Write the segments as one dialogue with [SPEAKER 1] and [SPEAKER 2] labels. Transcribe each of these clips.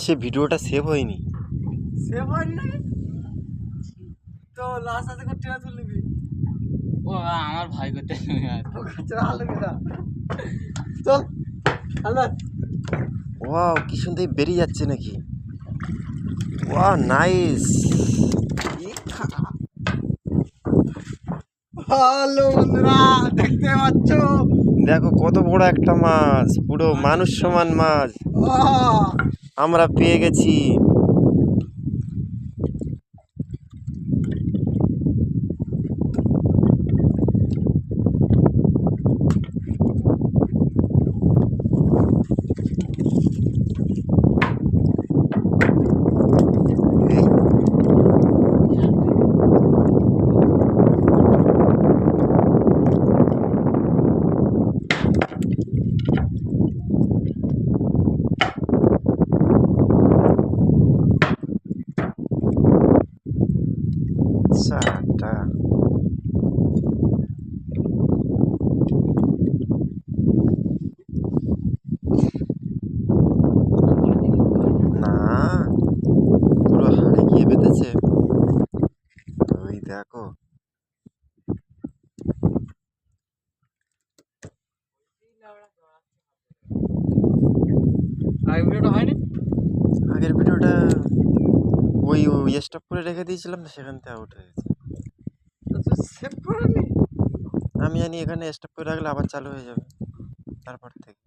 [SPEAKER 1] সে ভিডিওটা সেভ হয়নি।
[SPEAKER 2] সেভ হয়নি নাকি? তো লাস্ট আছে করতে তুল নিবি।
[SPEAKER 3] ও আমার ভাই করতে
[SPEAKER 2] চল চল আল্লাহ।
[SPEAKER 1] ওয়াও, কি সুন্দর বেরিয়ে যাচ্ছে নাকি। Wow, nice.
[SPEAKER 2] হ্যালো বন্ধুরা, দেখতে পাচ্ছ
[SPEAKER 1] দেখো কত বড় একটা মাছ, পুরো মানুষ সমান মাছ
[SPEAKER 2] আহ,
[SPEAKER 1] আমরা পেয়ে গেছি। চারটা। না, পুরো হাড়ে গিয়ে বেঁধেছে। ওই দেখো,
[SPEAKER 2] আগে ভিডিওটা হয়নি?
[SPEAKER 1] আগের ভিডিওটা ওই স্টপ করে রেখে দিয়েছিলাম তো, সেখান থেকে আউট হয়ে গেছে।
[SPEAKER 2] সেভ করেনি?
[SPEAKER 1] আমি জানি এখানে স্টপ করে রাখলে আবার চালু হয়ে যাবে তারপর থেকে।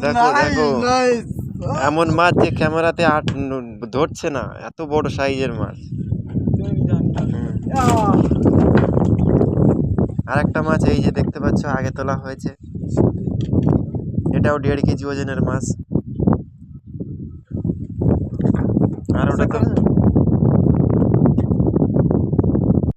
[SPEAKER 1] দেখো দেখো, এমন মাছ যে ক্যামেরাতে ধরছে না, এত বড় সাইজের মাছ। আর একটা মাছ এই যে দেখতে পাচ্ছ, আগে তোলা হয়েছে, এটাও 1.5 কেজি ওজনের মাছ। আর ওটা তো